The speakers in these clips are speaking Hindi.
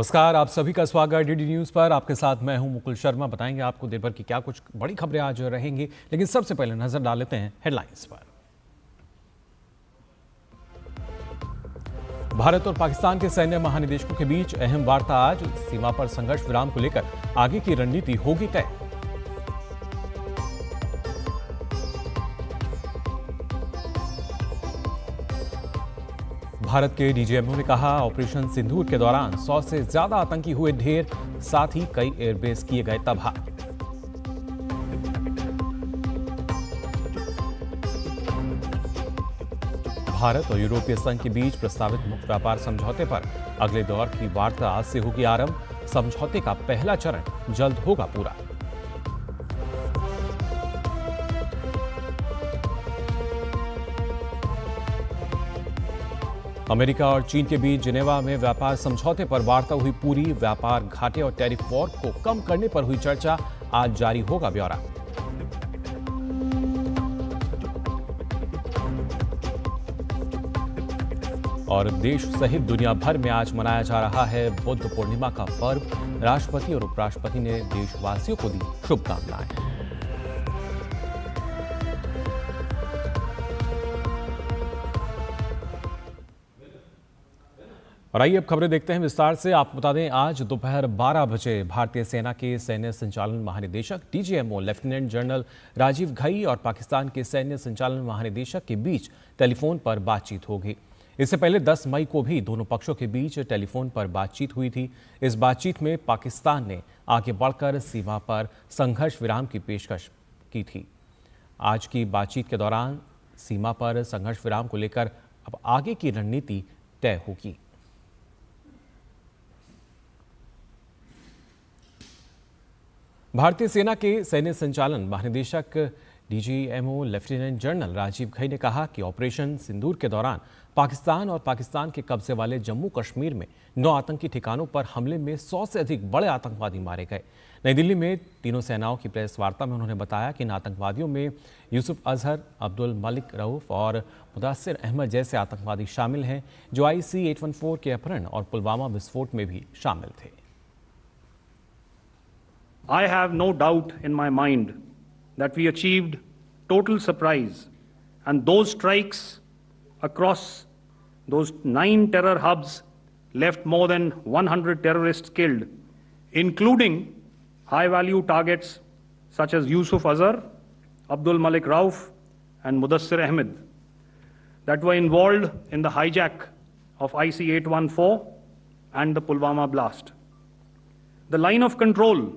नमस्कार, आप सभी का स्वागत डीडी न्यूज पर। आपके साथ मैं हूं मुकुल शर्मा। बताएंगे आपको देर भर की क्या कुछ बड़ी खबरें आज रहेंगी, लेकिन सबसे पहले नजर डाल लेते हैं हेडलाइंस पर। भारत और पाकिस्तान के सैन्य महानिदेशकों के बीच अहम वार्ता आज। सीमा पर संघर्ष विराम को लेकर आगे की रणनीति होगी तय। भारत के डीजीएमओ ने कहा, ऑपरेशन सिंदूर के दौरान 100 से ज्यादा आतंकी हुए ढेर, साथ ही कई एयरबेस किए गए तबाह। भारत और यूरोपीय संघ के बीच प्रस्तावित मुक्त व्यापार समझौते पर अगले दौर की वार्ता आज से होगी आरंभ। समझौते का पहला चरण जल्द होगा पूरा। अमेरिका और चीन के बीच जिनेवा में व्यापार समझौते पर वार्ता हुई पूरी। व्यापार घाटे और टैरिफ वॉर को कम करने पर हुई चर्चा। आज जारी होगा ब्यौरा। और देश सहित दुनिया भर में आज मनाया जा रहा है बुद्ध पूर्णिमा का पर्व। राष्ट्रपति और उपराष्ट्रपति ने देशवासियों को दी शुभकामनाएं। और आइए अब खबरें देखते हैं विस्तार से। आपको बता दें, आज दोपहर 12 बजे भारतीय सेना के सैन्य संचालन महानिदेशक DGMO lieutenant general Rajeev Ghai और पाकिस्तान के सैन्य संचालन महानिदेशक के बीच टेलीफोन पर बातचीत होगी। इससे पहले 10 मई को भी दोनों पक्षों के बीच टेलीफोन पर बातचीत हुई थी। इस बातचीत में पाकिस्तान ने आगे बढ़कर सीमा पर संघर्ष विराम की पेशकश की थी। आज की बातचीत के दौरान सीमा पर संघर्ष विराम को लेकर अब आगे की रणनीति तय होगी। भारतीय सेना के सैन्य संचालन महानिदेशक DGMO lieutenant general Rajeev Ghai ने कहा कि ऑपरेशन सिंदूर के दौरान पाकिस्तान और पाकिस्तान के कब्जे वाले जम्मू कश्मीर में 9 आतंकी ठिकानों पर हमले में 100 से अधिक बड़े आतंकवादी मारे गए। नई दिल्ली में तीनों सेनाओं की प्रेस वार्ता में उन्होंने बताया कि इन आतंकवादियों में यूसुफ अजहर, अब्दुल मलिक रऊफ और मुदस्सिर अहमद जैसे आतंकवादी शामिल हैं, जो IC 814 के अपहरण और पुलवामा विस्फोट में भी शामिल थे। I have no doubt in my mind that we achieved total surprise, and those strikes across those 9 terror hubs left more than 100 terrorists killed, including high-value targets such as Yusuf Azhar, Abdul Malik Rauf, and Mudassir Ahmed that were involved in the hijack of IC 814 and the Pulwama blast. The line of control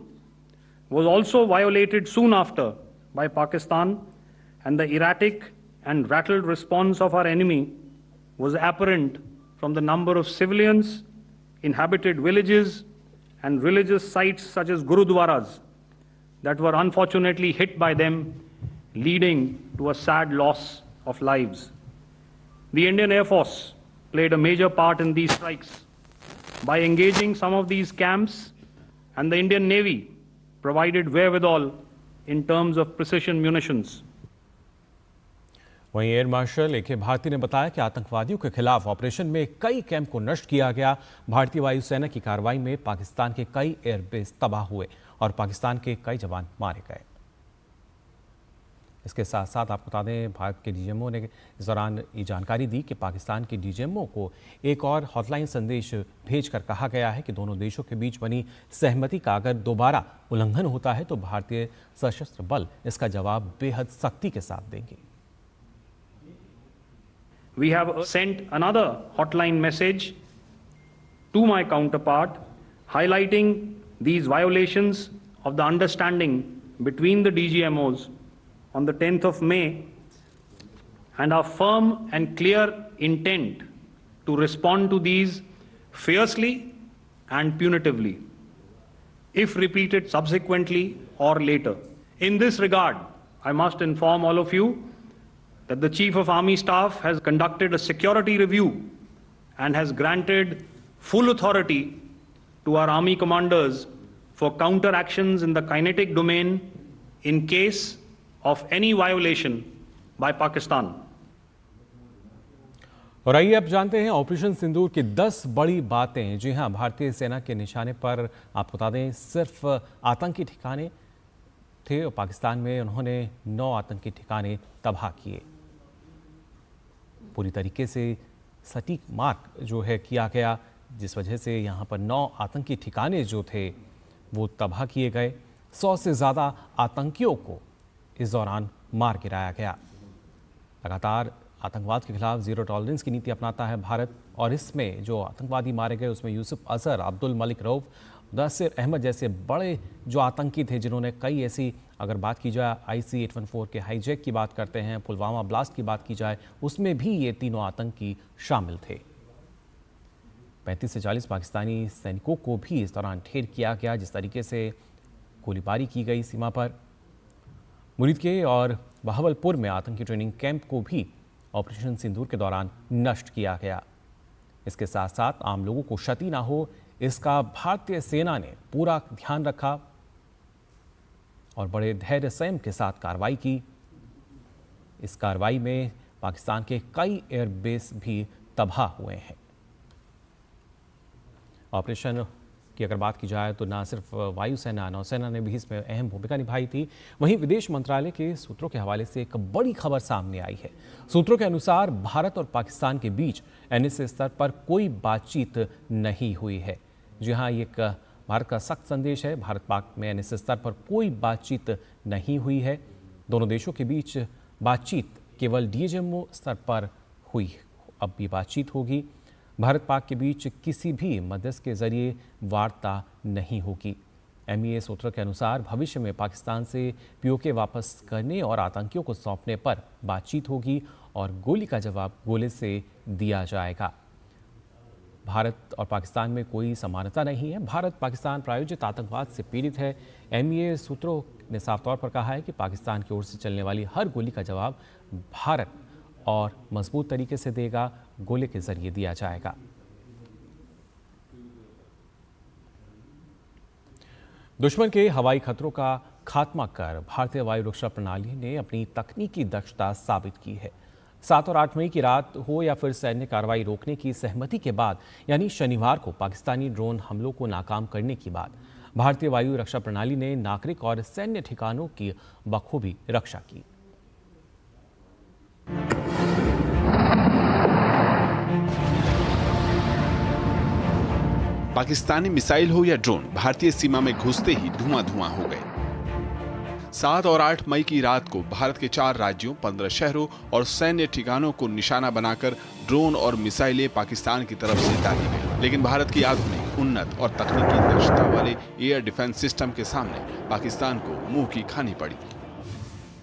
was also violated soon after by Pakistan, and the erratic and rattled response of our enemy was apparent from the number of civilians, inhabited villages, and religious sites such as Gurudwaras that were unfortunately hit by them, leading to a sad loss of lives. The Indian Air Force played a major part in these strikes by engaging some of these camps, and the Indian Navy provided wherewithal in terms of precision munitions. वहीं एयर मार्शल AK भारती ने बताया कि आतंकवादियों के खिलाफ ऑपरेशन में कई कैंप को नष्ट किया गया। भारतीय वायुसेना की कार्रवाई में पाकिस्तान के कई एयरबेस तबाह हुए और पाकिस्तान के कई जवान मारे गए। इसके साथ साथ आपको बता दें, भारत के डीजीएमओ ने इस दौरान ये जानकारी दी कि पाकिस्तान के डीजीएमओ को एक और हॉटलाइन संदेश भेजकर कहा गया है कि दोनों देशों के बीच बनी सहमति का अगर दोबारा उल्लंघन होता है तो भारतीय सशस्त्र बल इसका जवाब बेहद सख्ती के साथ देंगे। We have sent another hotline message to my counterpart highlighting these violations of the understanding between the DGMOs on the 10th of May, and our firm and clear intent to respond to these fiercely and punitively, if repeated subsequently or later. In this regard, I must inform all of you that the Chief of Army Staff has conducted a security review and has granted full authority to our Army commanders for counter actions in the kinetic domain in case of any violation by Pakistan. और आइए अब जानते हैं ऑपरेशन सिंदूर की 10 बड़ी बातें। जी हां, भारतीय सेना के निशाने पर आपको बता दें सिर्फ आतंकी ठिकाने थे और पाकिस्तान में उन्होंने 9 आतंकी ठिकाने तबाह किए। पूरी तरीके से सटीक मार्क जो है किया गया, जिस वजह से यहाँ पर 9 आतंकी ठिकाने जो थे वो तबाह किए गए। 100 से ज़्यादा आतंकियों को इस दौरान मार गिराया गया। लगातार आतंकवाद के खिलाफ जीरो टॉलरेंस की नीति अपनाता है भारत, और इसमें जो आतंकवादी मारे गए उसमें यूसुफ अजहर, अब्दुल मलिक रऊफ, मुदस्सिर अहमद जैसे बड़े जो आतंकी थे, जिन्होंने कई ऐसी, अगर बात की जाए IC-814 के हाईजैक की बात करते हैं, पुलवामा ब्लास्ट की बात की जाए, उसमें भी ये तीनों आतंकी शामिल थे। 35 से 40 पाकिस्तानी सैनिकों को भी इस दौरान ढेर किया गया। जिस तरीके से गोलीबारी की गई सीमा पर, मुरीद के और बहावलपुर में आतंकी ट्रेनिंग कैंप को भी ऑपरेशन सिंदूर के दौरान नष्ट किया गया। इसके साथ साथ आम लोगों को क्षति ना हो, इसका भारतीय सेना ने पूरा ध्यान रखा और बड़े धैर्य संयम के साथ कार्रवाई की। इस कार्रवाई में पाकिस्तान के कई एयरबेस भी तबाह हुए हैं। ऑपरेशन की अगर बात की जाए तो ना सिर्फ वायुसेना, नौसेना ने भी इसमें अहम भूमिका निभाई थी। वहीं विदेश मंत्रालय के सूत्रों के हवाले से एक बड़ी खबर सामने आई है। सूत्रों के अनुसार भारत और पाकिस्तान के बीच NSA स्तर पर कोई बातचीत नहीं हुई है। जी हाँ, ये एक भारत का सख्त संदेश है। भारत पाक में NSA स्तर पर कोई बातचीत नहीं हुई है। दोनों देशों के बीच बातचीत केवल DGMO स्तर पर हुई। अब ये बातचीत होगी। भारत पाक के बीच किसी भी मध्यस्थ के जरिए वार्ता नहीं होगी। MEA सूत्रों के अनुसार भविष्य में पाकिस्तान से POK वापस करने और आतंकियों को सौंपने पर बातचीत होगी और गोली का जवाब गोले से दिया जाएगा। भारत और पाकिस्तान में कोई समानता नहीं है। भारत पाकिस्तान प्रायोजित आतंकवाद से पीड़ित है। MEA सूत्रों ने साफ तौर पर कहा है कि पाकिस्तान की ओर से चलने वाली हर गोली का जवाब भारत और मजबूत तरीके से देगा, गोले के जरिए दिया जाएगा। दुश्मन के हवाई खतरों का खात्मा कर भारतीय वायु रक्षा प्रणाली ने अपनी तकनीकी दक्षता साबित की है। 7 और 8 मई की रात हो या फिर सैन्य कार्रवाई रोकने की सहमति के बाद, यानी शनिवार को पाकिस्तानी ड्रोन हमलों को नाकाम करने के बाद, भारतीय वायु रक्षा प्रणाली ने नागरिक और सैन्य ठिकानों की बखूबी रक्षा की। पाकिस्तानी मिसाइल हो या ड्रोन, भारतीय सीमा में घुसते ही धुआं हो गए। 7 और 8 मई की रात को भारत के 4 राज्यों, 15 शहरों और सैन्य ठिकानों को निशाना बनाकर ड्रोन और मिसाइलें पाकिस्तान की तरफ से दागी गई। लेकिन भारत की आधुनिक, उन्नत और तकनीकी दक्षता वाले एयर डिफेंस सिस्टम के सामने पाकिस्तान को मुंह की खानी पड़ी।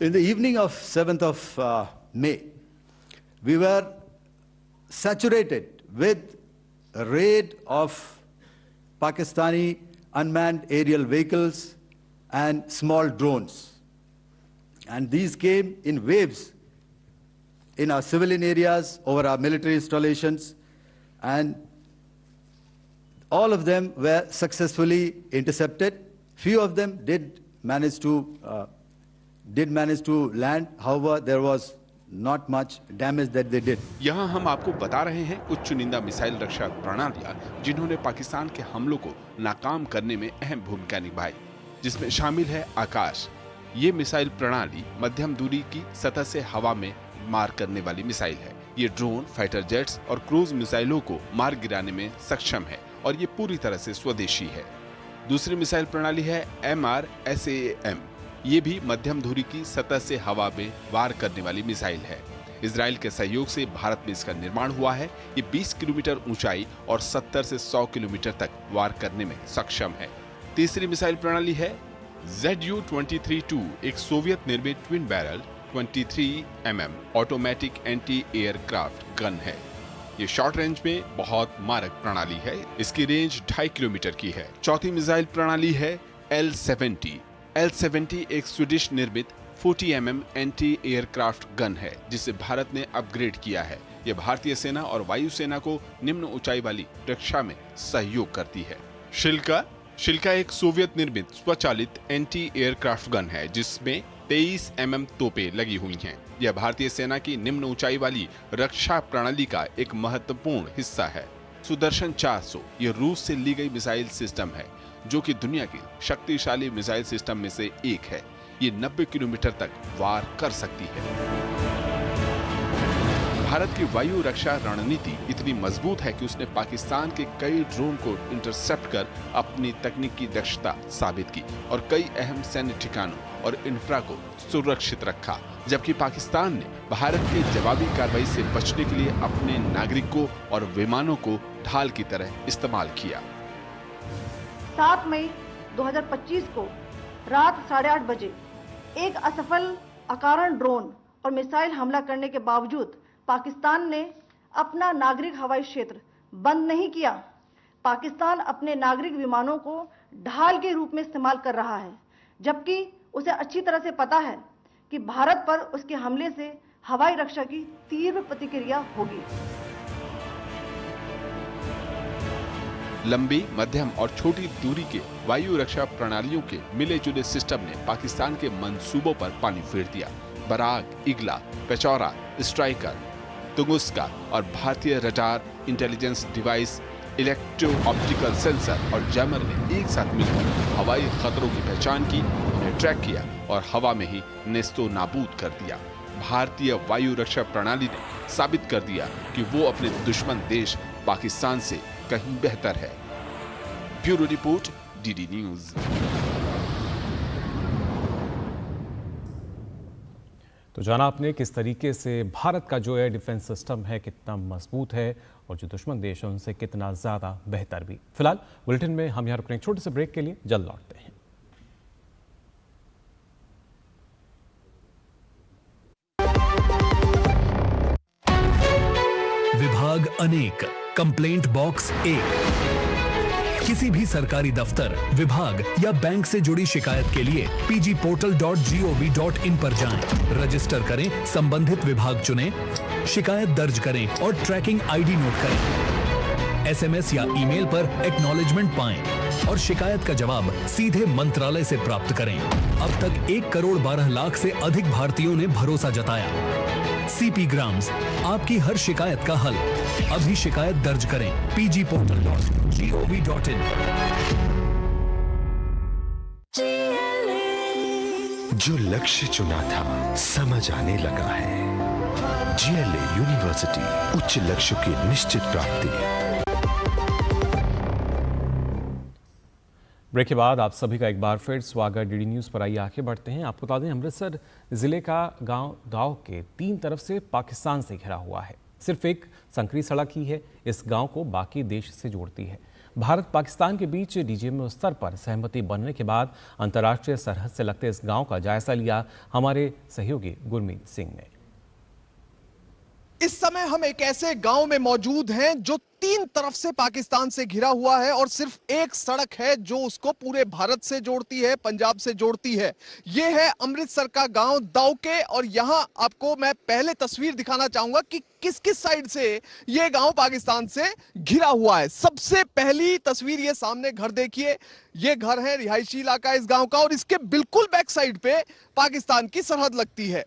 In the evening of 7th of May, we were saturated with a raid of Pakistani unmanned aerial vehicles and small drones. And these came in waves in our civilian areas, over our military installations, and all of them were successfully intercepted. Few of them did manage to land. However, there was not much damage that they did. यहाँ हम आपको बता रहे हैं कुछ चुनिंदा मिसाइल रक्षा प्रणालियां जिन्होंने पाकिस्तान के हमलों को नाकाम करने में अहम भूमिका निभाई, जिसमें शामिल है आकाश। ये मिसाइल प्रणाली मध्यम दूरी की सतह से हवा में मार करने वाली मिसाइल है। ये ड्रोन, फाइटर जेट्स और क्रूज मिसाइलों को मार गिराने में सक्षम है और ये पूरी तरह से स्वदेशी है। दूसरी मिसाइल प्रणाली है MRSAM। ये भी मध्यम दूरी की सतह से हवा में वार करने वाली मिसाइल है। इजराइल के सहयोग से भारत में इसका निर्माण हुआ है। ये 20 किलोमीटर ऊंचाई और 70 से 100 किलोमीटर तक वार करने में सक्षम है। तीसरी मिसाइल प्रणाली है ZU-23-2, एक सोवियत निर्मित twin barrel 23 mm automatic anti aircraft gun है। ये शॉर्ट रेंज में बहुत मारक प्रणाली है। इसकी रेंज 2.5 किलोमीटर की है। चौथी मिसाइल प्रणाली है L-70। L-70 एक स्वीडिश निर्मित 40 mm एंटी एयरक्राफ्ट गन है, जिसे भारत ने अपग्रेड किया है। यह भारतीय सेना और वायुसेना को निम्न ऊंचाई वाली रक्षा में सहयोग करती है। शिल्का एक सोवियत निर्मित स्वचालित एंटी एयरक्राफ्ट गन है, जिसमें 23 mm तोपें लगी हुई हैं। यह भारतीय सेना की निम्न ऊंचाई वाली रक्षा प्रणाली का एक महत्वपूर्ण हिस्सा है। सुदर्शन 400 ये रूस से ली गई मिसाइल सिस्टम है, जो कि दुनिया की शक्तिशाली मिसाइल सिस्टम में से एक है। ये 90 किलोमीटर तक वार कर सकती है। भारत की वायु रक्षा रणनीति इतनी मजबूत है कि उसने पाकिस्तान के कई ड्रोन को इंटरसेप्ट कर अपनी तकनीकी दक्षता साबित की और कई अहम सैन्य ठिकानों और इंफ्रा को सुरक्षित रखा, जबकि पाकिस्तान ने भारत की जवाबी कार्रवाई से बचने के लिए अपने नागरिकों और विमानों को ढाल की तरह इस्तेमाल किया। 7 मई 2025 को रात 8:30 बजे एक असफल अकारण ड्रोन और मिसाइल हमला करने के बावजूद पाकिस्तान ने अपना नागरिक हवाई क्षेत्र बंद नहीं किया। पाकिस्तान अपने नागरिक विमानों को ढाल के रूप में इस्तेमाल कर रहा है, जबकि उसे अच्छी तरह से पता है कि भारत पर उसके हमले से हवाई रक्षा की तीव्र प्रतिक्रिया होगी। लंबी, मध्यम और छोटी दूरी के वायु रक्षा प्रणालियों के मिले जुले सिस्टम ने पाकिस्तान के मंसूबों पर पानी फेर दिया। बराक, इगला, पेचौरा, स्ट्राइकर, तुंगुस्का और भारतीय radar, intelligence device, electro optical sensor और जैमर ने एक साथ मिलकर हवाई खतरों की पहचान की, उन्हें ट्रैक किया और हवा में ही नेस्तो नाबूद कर दिया। भारतीय वायु रक्षा प्रणाली ने साबित कर दिया कि वो अपने दुश्मन देश पाकिस्तान से कहीं बेहतर है। Bureau report, DD news. तो जाना आपने किस तरीके से भारत का जो एयर डिफेंस सिस्टम है कितना मजबूत है और जो दुश्मन देश है उनसे कितना ज्यादा बेहतर भी। फिलहाल बुलेटिन में हम यहाँ रुकने एक छोटे से ब्रेक के लिए जल्द लौटते हैं। विभाग अनेक, कंप्लेंट बॉक्स 1। किसी भी सरकारी दफ्तर, विभाग या बैंक से जुड़ी शिकायत के लिए pgportal.gov.in पर जाएं, रजिस्टर करें, संबंधित विभाग चुनें, शिकायत दर्ज करें और ट्रैकिंग आईडी नोट करें। एसएमएस या ईमेल पर एक्नॉलेजमेंट पाएं और शिकायत का जवाब सीधे मंत्रालय से प्राप्त करें। अब तक 1 करोड़ 12 लाख से अधिक भारतीयों ने भरोसा जताया। सीपी ग्राम्स, आपकी हर शिकायत का हल। अभी शिकायत दर्ज करें pgportal.gov.in। जो लक्ष्य चुना था समझ आने लगा है। जीएलए यूनिवर्सिटी, उच्च लक्ष्य की निश्चित प्राप्ति। ब्रेक के बाद आप सभी का एक बार फिर स्वागत। डीडी न्यूज पर आइए आगे बढ़ते हैं। आपको बता दें अमृतसर जिले का गांव के 3 तरफ से पाकिस्तान से घिरा हुआ है। सिर्फ एक संकरी सड़क ही है इस गांव को बाकी देश से जोड़ती है। भारत पाकिस्तान के बीच डीजीएमओ स्तर पर सहमति बनने के बाद अंतर्राष्ट्रीय सरहद से लगते इस गांव का जायजा लिया हमारे सहयोगी गुरमीत सिंह ने। इस समय हम एक ऐसे गांव में मौजूद हैं जो 3 तरफ से पाकिस्तान से घिरा हुआ है और सिर्फ एक सड़क है जो उसको पूरे भारत से जोड़ती है, पंजाब से जोड़ती है। यह है अमृतसर का गांव दाउके और यहां आपको मैं पहले तस्वीर दिखाना चाहूंगा कि किस किस साइड से यह गांव पाकिस्तान से घिरा हुआ है। सबसे पहली तस्वीर ये सामने घर देखिए, ये घर है रिहायशी इलाका इस गांव का और इसके बिल्कुल बैक साइड पे पाकिस्तान की सरहद लगती है।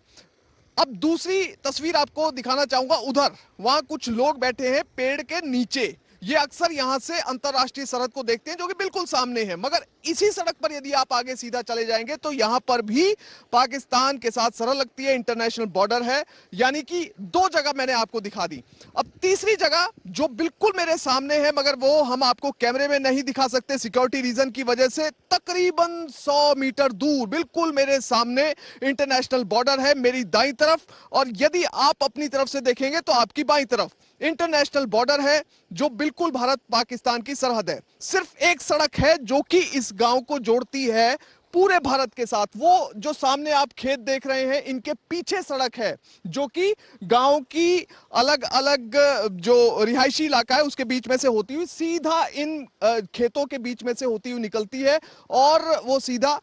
अब दूसरी तस्वीर आपको दिखाना चाहूंगा, उधर वहां कुछ लोग बैठे हैं पेड़ के नीचे। ये अक्सर यहां से अंतरराष्ट्रीय सरहद को देखते हैं जो कि बिल्कुल सामने है, मगर इसी सड़क पर यदि आप आगे सीधा चले जाएंगे तो यहां पर भी पाकिस्तान के साथ सरहद लगती है, इंटरनेशनल बॉर्डर है। यानी कि 2 जगह मैंने आपको दिखा दी। अब तीसरी जगह जो बिल्कुल मेरे सामने है मगर वो हम आपको कैमरे में नहीं दिखा सकते सिक्योरिटी रीजन की वजह से, तकरीबन 100 मीटर दूर बिल्कुल मेरे सामने इंटरनेशनल बॉर्डर है मेरी दाईं तरफ, और यदि आप अपनी तरफ से देखेंगे तो आपकी बाईं तरफ इंटरनेशनल बॉर्डर है जो बिल्कुल भारत पाकिस्तान की सरहद है। सिर्फ एक सड़क है जो कि इस गांव को जोड़ती है पूरे भारत के साथ। वो जो सामने आप खेत देख रहे हैं इनके पीछे सड़क है जो कि गांव की अलग अलग जो रिहायशी इलाका है उसके बीच में से होती हुई सीधा इन खेतों के बीच में से होती हुई निकलती है और वो सीधा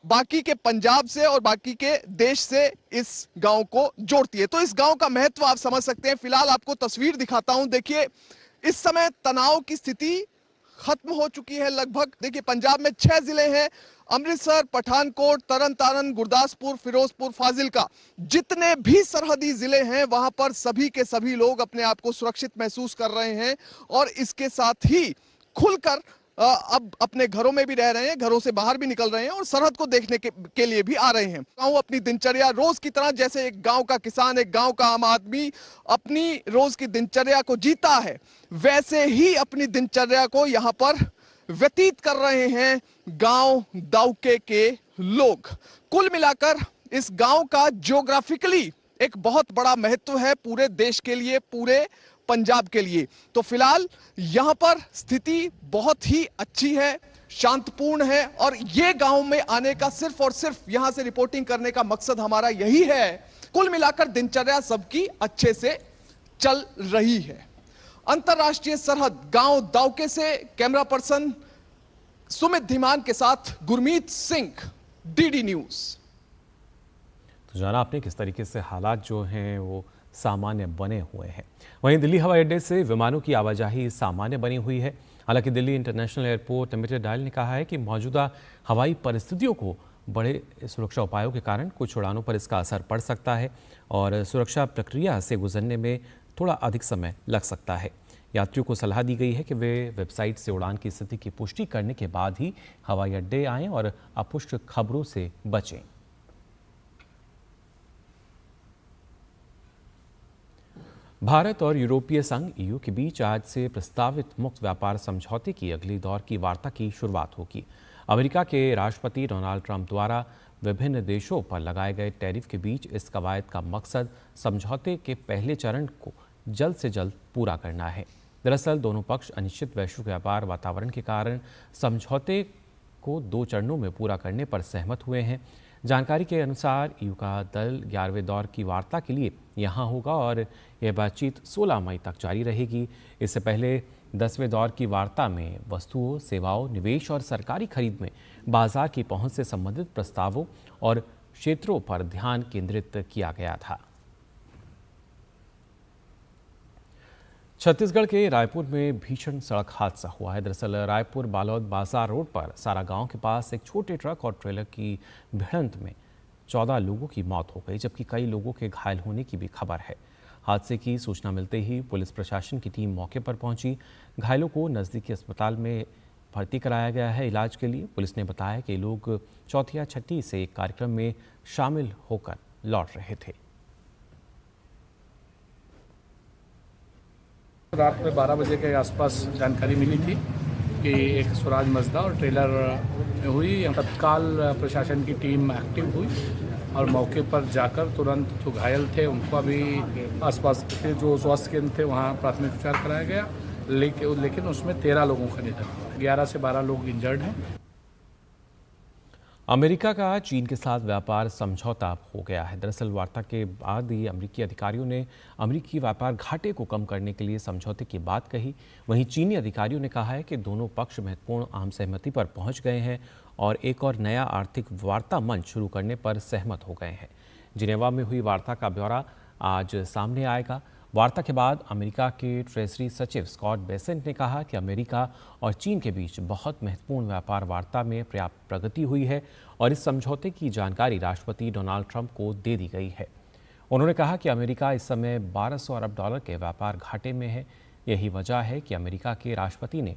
बाकी के पंजाब से और बाकी के देश से इस गांव को जोड़ती है। तो इस गांव का महत्व आप समझ सकते हैं। फिलहाल आपको तस्वीर दिखाता हूं। देखिए इस समय तनाव की स्थिति खत्म हो चुकी है लगभग। देखिए पंजाब में 6 जिले हैं, अमृतसर, पठानकोट, तरन तारन, गुरदासपुर, फिरोजपुर, फाजिलका, जितने भी सरहदी जिले हैं वहां पर सभी के सभी लोग अपने आप को सुरक्षित महसूस कर रहे हैं और इसके साथ ही खुलकर अब अपने घरों में भी रह रहे हैं, घरों से बाहर भी निकल रहे हैं और सरहद को देखने के लिए भी आ रहे हैं। गांव अपनी दिनचर्या रोज की तरह, जैसे एक गांव का किसान, एक गांव का आम आदमी अपनी रोज की दिनचर्या को जीता है, वैसे ही अपनी दिनचर्या को यहां पर व्यतीत कर रहे हैं गांव दाउके के लोग। कुल मिलाकर इस गांव का ज्योग्राफिकली एक बहुत बड़ा महत्व है पूरे देश के लिए, पूरे पंजाब के लिए। तो फिलहाल यहां पर स्थिति बहुत ही अच्छी है, शांतपूर्ण है और ये गांव में आने का सिर्फ और सिर्फ यहां से रिपोर्टिंग करने का मकसद हमारा यही है। कुल मिलाकर दिनचर्या सबकी अच्छे से चल रही है। अंतरराष्ट्रीय सरहद गांव दाउके से कैमरा पर्सन सुमित धीमान के साथ गुरमीत सिंह, डीडी न्यूज। तो जाना आपने किस तरीके से हालात जो हैं वो सामान्य बने हुए हैं। वहीं दिल्ली हवाई अड्डे से विमानों की आवाजाही सामान्य बनी हुई है। हालांकि Delhi international airport limited dial ने कहा है कि मौजूदा हवाई परिस्थितियों को बड़े सुरक्षा उपायों के कारण कुछ उड़ानों पर इसका असर पड़ सकता है और सुरक्षा प्रक्रिया से गुजरने में थोड़ा अधिक समय लग सकता है। यात्रियों को सलाह दी गई है कि वे वेबसाइट से उड़ान की स्थिति की पुष्टि करने के बाद ही हवाई अड्डे आएं और अपुष्ट खबरों से बचें। भारत और यूरोपीय संघ ईयू के बीच आज से प्रस्तावित मुक्त व्यापार समझौते की अगले दौर की वार्ता की शुरुआत होगी। अमेरिका के राष्ट्रपति डोनाल्ड ट्रंप द्वारा विभिन्न देशों पर लगाए गए टैरिफ के बीच इस कवायद का मकसद समझौते के पहले चरण को जल्द से जल्द पूरा करना है। दरअसल दोनों पक्ष अनिश्चित वैश्विक व्यापार वातावरण के कारण समझौते को 2 चरणों में पूरा करने पर सहमत हुए हैं। जानकारी के अनुसार ईयू का दल 11वें दौर की वार्ता के लिए यहां होगा और यह बातचीत 16 मई तक जारी रहेगी। इससे पहले 10वें दौर की वार्ता में वस्तुओं, सेवाओं, निवेश और सरकारी खरीद में बाजार की पहुंच से संबंधित प्रस्तावों और क्षेत्रों पर ध्यान केंद्रित किया गया था। छत्तीसगढ़ के रायपुर में भीषण सड़क हादसा हुआ है। दरअसल रायपुर बालोद बाजार रोड पर सारा गांव के पास एक छोटे ट्रक और ट्रेलर की भिड़ंत में 14 लोगों की मौत हो गई, जबकि कई लोगों के घायल होने की भी खबर है। हादसे की सूचना मिलते ही पुलिस प्रशासन की टीम मौके पर पहुंची। घायलों को नज़दीकी अस्पताल में भर्ती कराया गया है इलाज के लिए। पुलिस ने बताया कि लोग चौथिया छठी से एक कार्यक्रम में शामिल होकर लौट रहे थे। रात में 12 बजे के आसपास जानकारी मिली थी कि एक स्वराज मजदा और ट्रेलर में हुई। तत्काल प्रशासन की टीम एक्टिव हुई और मौके पर जाकर तुरंत जो घायल थे उनको अभी आसपास के जो स्वास्थ्य केंद्र थे वहाँ प्राथमिक उपचार कराया गया, लेकिन उसमें 13 लोगों का निधन हुआ। 11 से 12 लोग इंजर्ड हैं। अमेरिका का चीन के साथ व्यापार समझौता हो गया है। दरअसल वार्ता के बाद ही अमेरिकी अधिकारियों ने अमेरिकी व्यापार घाटे को कम करने के लिए समझौते की बात कही। वहीं चीनी अधिकारियों ने कहा है कि दोनों पक्ष महत्वपूर्ण आम सहमति पर पहुंच गए हैं और एक और नया आर्थिक वार्ता मंच शुरू करने पर सहमत हो गए हैं। जिनेवा में हुई वार्ता का ब्यौरा आज सामने आएगा। वार्ता के बाद अमेरिका के ट्रेजरी सचिव स्कॉट बेसेंट ने कहा कि अमेरिका और चीन के बीच बहुत महत्वपूर्ण व्यापार वार्ता में पर्याप्त प्रगति हुई है और इस समझौते की जानकारी राष्ट्रपति डोनाल्ड ट्रंप को दे दी गई है। उन्होंने कहा कि अमेरिका इस समय $1200 अरब के व्यापार घाटे में है। यही वजह है कि अमेरिका के राष्ट्रपति ने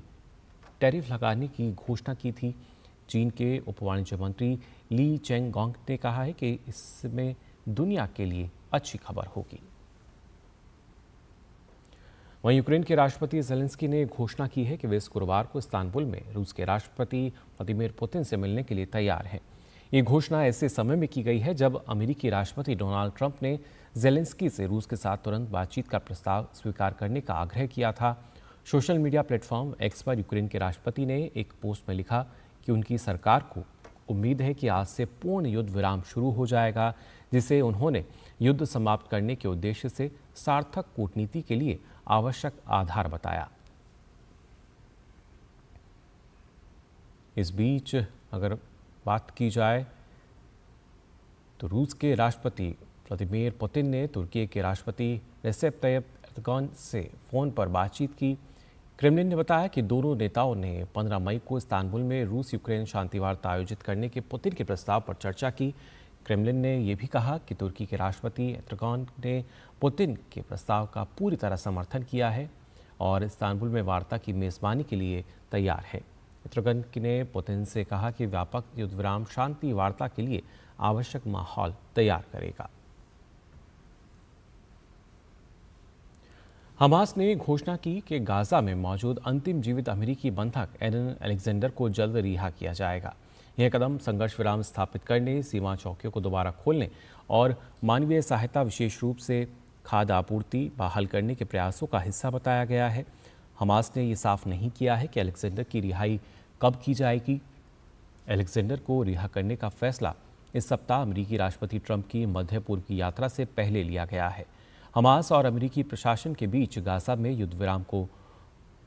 टैरिफ लगाने की घोषणा की थी। चीन के उप वाणिज्य मंत्री ली चेंगोंग ने कहा है कि इसमें दुनिया के लिए अच्छी खबर होगी। वहीं यूक्रेन के राष्ट्रपति ज़ेलेंस्की ने घोषणा की है कि वे इस गुरुवार को इस्तांबुल में रूस के राष्ट्रपति व्लादिमीर पुतिन से मिलने के लिए तैयार हैं। ये घोषणा ऐसे समय में की गई है जब अमेरिकी राष्ट्रपति डोनाल्ड ट्रंप ने ज़ेलेंस्की से रूस के साथ तुरंत बातचीत का प्रस्ताव स्वीकार करने का आग्रह किया था। सोशल मीडिया प्लेटफॉर्म एक्स पर यूक्रेन के राष्ट्रपति ने एक पोस्ट में लिखा कि उनकी सरकार को उम्मीद है कि आज से पूर्ण युद्ध विराम शुरू हो जाएगा, जिसे उन्होंने युद्ध समाप्त करने के उद्देश्य से सार्थक कूटनीति के लिए आवश्यक आधार बताया। इस बीच अगर बात की जाए तो रूस के राष्ट्रपति व्लादिमीर पुतिन ने तुर्की के राष्ट्रपति रेसेप तैयप एर्दोगान से फ़ोन पर बातचीत की। क्रेमलिन ने बताया कि दोनों नेताओं ने 15 मई को इस्तांबुल में रूस यूक्रेन शांति वार्ता आयोजित करने के पुतिन के प्रस्ताव पर चर्चा की। क्रेमलिन ने यह भी कहा कि तुर्की के राष्ट्रपति एर्दोगान ने पुतिन के प्रस्ताव का पूरी तरह समर्थन किया है और इस्तांबुल में वार्ता की मेजबानी के लिए तैयार है। एर्दोगान ने पुतिन से कहा कि व्यापक युद्ध विराम शांति वार्ता के लिए आवश्यक माहौल तैयार करेगा। हमास ने घोषणा की कि गाजा में मौजूद अंतिम जीवित अमेरिकी बंधक एडन अलेक्जेंडर को जल्द रिहा किया जाएगा। यह कदम संघर्ष विराम स्थापित करने, सीमा चौकियों को दोबारा खोलने और मानवीय सहायता विशेष रूप से खाद्य आपूर्ति बहाल करने के प्रयासों का हिस्सा बताया गया है। हमास ने यह साफ नहीं किया है कि अलेक्जेंडर की रिहाई कब की जाएगी। अलेक्जेंडर को रिहा करने का फैसला इस सप्ताह अमेरिकी राष्ट्रपति ट्रंप की मध्य पूर्व की यात्रा से पहले लिया गया है। हमास और अमेरिकी प्रशासन के बीच गाजा में युद्ध विराम को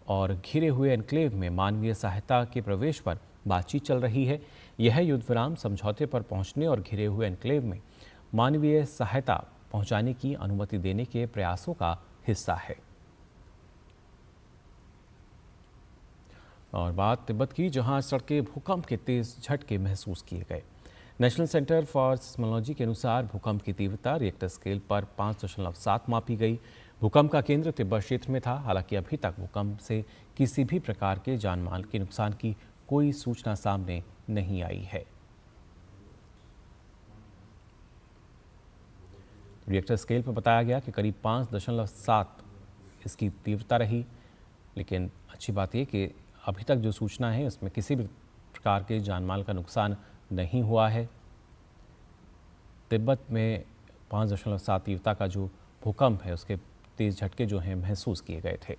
और घिरे हुए एन्क्लेव में मानवीय सहायता के प्रवेश पर बातचीत चल रही है। यह युद्ध विराम समझौते पर पहुंचने और घिरे हुए एन्क्लेव में मानवीय सहायता पहुंचाने की अनुमति देने के प्रयासों का हिस्सा है। और बात तिब्बत की, जहां सड़कें भूकंप के तेज झटके महसूस किए गए। नेशनल सेंटर फॉर सिस्मोलॉजी के अनुसार भूकंप की तीव्रता रिएक्टर स्केल पर 5.7 मापी गई। भूकंप का केंद्र तिब्बत क्षेत्र में था। हालांकि अभी तक भूकंप से किसी भी प्रकार के जानमाल के नुकसान की कोई सूचना सामने नहीं आई है। रिएक्टर स्केल पर बताया गया कि करीब 5.7 इसकी तीव्रता रही। लेकिन अच्छी बात यह कि अभी तक जो सूचना है उसमें किसी भी प्रकार के जानमाल का नुकसान नहीं हुआ है। तिब्बत में 5.7 तीव्रता का जो भूकंप है उसके तेज झटके जो हैं महसूस किए गए थे।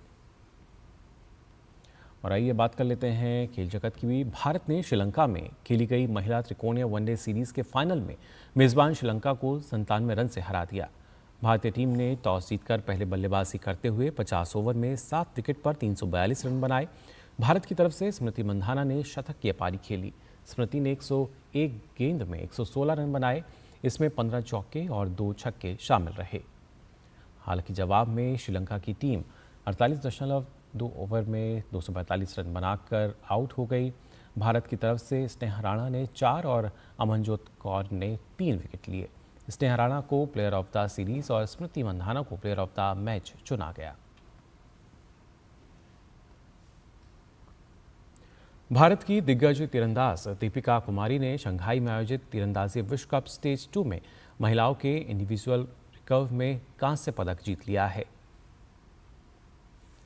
और आइए बात कर लेते हैं खेल जगत की भी। भारत ने श्रीलंका में खेली गई महिला त्रिकोणीय वनडे सीरीज के फाइनल में मेजबान श्रीलंका को 97 रन से हरा दिया। भारतीय टीम ने टॉस जीतकर पहले बल्लेबाजी करते हुए 50 ओवर में 7 विकेट पर 342 रन बनाए। भारत की तरफ से स्मृति मंधाना ने शतक की पारी खेली। स्मृति ने 101 गेंद में 116 रन बनाए। इसमें 15 चौके और 2 छक्के शामिल रहे। हालांकि जवाब में श्रीलंका की टीम 48.2 ओवर में 245 रन बनाकर आउट हो गई। भारत की तरफ से स्नेहा राणा ने 4 और अमनजोत कौर ने 3 विकेट लिए। स्नेहा राणा को प्लेयर ऑफ द सीरीज और स्मृति मंधाना को प्लेयर ऑफ द मैच चुना गया। भारत की दिग्गज तीरंदाज दीपिका कुमारी ने शंघाई में आयोजित तीरंदाजी विश्व कप स्टेज 2 में महिलाओं के इंडिविजुअल रिकर्व में कांस्य पदक जीत लिया है।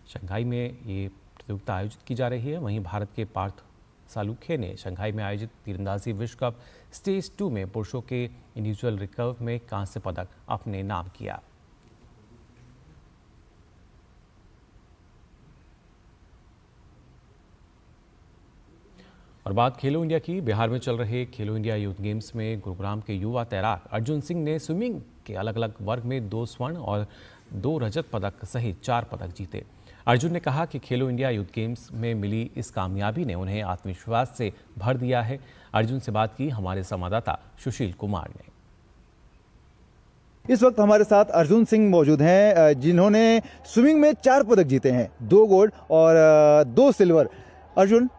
शंघाई में ये प्रतियोगिता आयोजित की जा रही है। वहीं भारत के पार्थ सालुखे ने शंघाई में आयोजित तीरंदाजी विश्व कप स्टेज 2 में पुरुषों के इंडिविजुअल रिकर्व में कांस्य पदक अपने नाम किया। और बात खेलो इंडिया की। बिहार में चल रहे खेलो इंडिया यूथ गेम्स में गुरुग्राम के युवा तैराक अर्जुन सिंह ने स्विमिंग के अलग अलग वर्ग में 2 स्वर्ण और 2 रजत पदक सहित 4 पदक जीते। अर्जुन ने कहा कि खेलो इंडिया यूथ गेम्स में मिली इस कामयाबी ने उन्हें आत्मविश्वास से भर दिया है। अर्जुन से बात की हमारे संवाददाता सुशील कुमार ने। इस वक्त हमारे साथ अर्जुन सिंह मौजूद हैं, जिन्होंने स्विमिंग में 4 पदक जीते हैं, 2 गोल्ड और 2 सिल्वर। अर्जुन,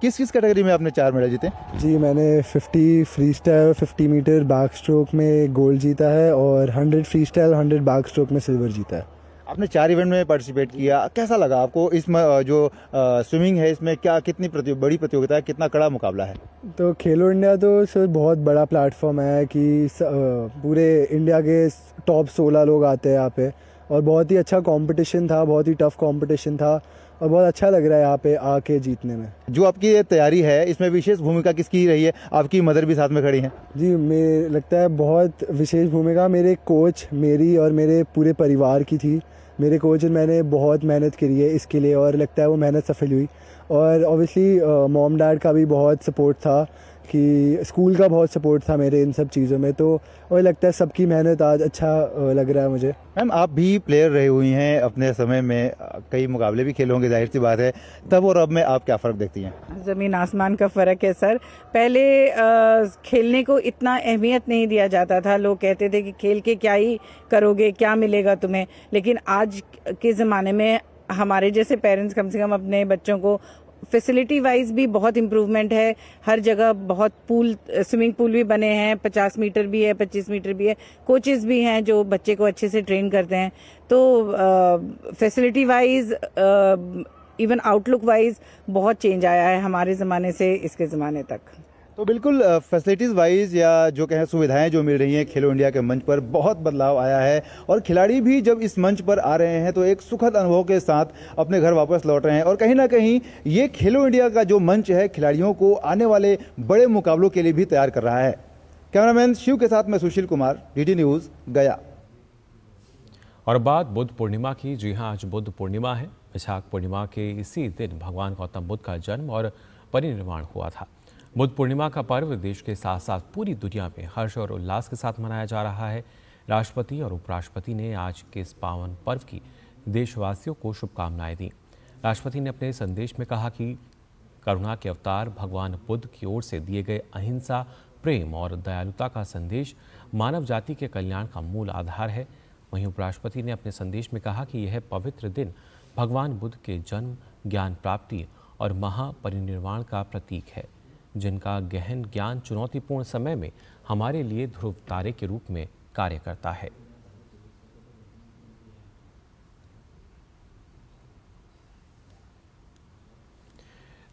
किस किस कैटेगरी में आपने 4 मेडल जीते? जी, मैंने 50 freestyle, 50 metre backstroke में गोल्ड जीता है और 100 फ्री स्टाइल, 100 बैक स्ट्रोक में सिल्वर जीता है। आपने 4 इवेंट में पार्टिसिपेट किया, कैसा लगा आपको? इसमें जो स्विमिंग है इसमें क्या कितनी बड़ी प्रतियोगिता है, कितना कड़ा मुकाबला है? तो खेलो इंडिया तो सर बहुत बड़ा प्लेटफॉर्म है कि पूरे इंडिया के टॉप 16 लोग आते हैं यहाँ पे और बहुत ही अच्छा कंपटीशन था, बहुत ही टफ कंपटीशन था और बहुत अच्छा लग रहा है यहाँ पे आके जीतने में। जो आपकी ये तैयारी है इसमें विशेष भूमिका किसकी रही है? आपकी मदर भी साथ में खड़ी हैं। जी, मुझे लगता है बहुत विशेष भूमिका मेरे कोच, मेरी और मेरे पूरे परिवार की थी। मेरे कोच और मैंने बहुत मेहनत करी है इसके लिए और लगता है वो मेहनत सफल हुई। और ऑब्वियसली मॉम डैड का भी बहुत सपोर्ट था, कि स्कूल का बहुत सपोर्ट था मेरे इन सब चीज़ों में। तो और लगता है सबकी मेहनत आज अच्छा लग रहा है मुझे। मैम, आप भी प्लेयर रहे हुई हैं अपने समय में, कई मुकाबले भी खेले होंगे, जाहिर सी बात है। तब और अब में आप क्या फ़र्क देखती हैं? ज़मीन आसमान का फ़र्क है सर। पहले खेलने को इतना अहमियत नहीं दिया जाता था। लोग कहते थे कि खेल के क्या ही करोगे, क्या मिलेगा तुम्हें। लेकिन आज के ज़माने में हमारे जैसे पेरेंट्स कम से कम अपने बच्चों को फैसिलिटी वाइज भी बहुत इम्प्रूवमेंट है। हर जगह बहुत पूल, स्विमिंग पूल भी बने हैं, 50 मीटर भी है, 25 मीटर भी है, कोचेस भी हैं जो बच्चे को अच्छे से ट्रेन करते हैं। तो facility wise, even outlook wise बहुत चेंज आया है हमारे ज़माने से इसके ज़माने तक। तो बिल्कुल फैसिलिटीज़ वाइज या जो कहें सुविधाएं जो मिल रही हैं खेलो इंडिया के मंच पर बहुत बदलाव आया है और खिलाड़ी भी जब इस मंच पर आ रहे हैं तो एक सुखद अनुभव के साथ अपने घर वापस लौट रहे हैं और कहीं ना कहीं ये खेलो इंडिया का जो मंच है खिलाड़ियों को आने वाले बड़े मुकाबलों के लिए भी तैयार कर रहा है। कैमरामैन शिव के साथ मैं सुशील कुमार, DD न्यूज़, गया। और बात बुद्ध पूर्णिमा की। जी हाँ, आज बुद्ध पूर्णिमा है। वैशाख पूर्णिमा के इसी दिन भगवान गौतम बुद्ध का जन्म और परिनिर्वाण हुआ था। बुद्ध पूर्णिमा का पर्व देश के साथ साथ पूरी दुनिया में हर्ष और उल्लास के साथ मनाया जा रहा है। राष्ट्रपति और उपराष्ट्रपति ने आज के इस पावन पर्व की देशवासियों को शुभकामनाएं दी। राष्ट्रपति ने अपने संदेश में कहा कि करुणा के अवतार भगवान बुद्ध की ओर से दिए गए अहिंसा, प्रेम और दयालुता का संदेश मानव जाति के कल्याण का मूल आधार है। वहीं उपराष्ट्रपति ने अपने संदेश में कहा कि यह पवित्र दिन भगवान बुद्ध के जन्म, ज्ञान प्राप्ति और महापरिनिर्वाण का प्रतीक है, जिनका गहन ज्ञान चुनौतीपूर्ण समय में हमारे लिए ध्रुव तारे के रूप में कार्य करता है।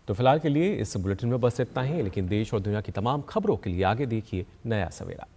तो फिलहाल के लिए इस बुलेटिन में बस इतना ही, लेकिन देश और दुनिया की तमाम खबरों के लिए आगे देखिए नया सवेरा।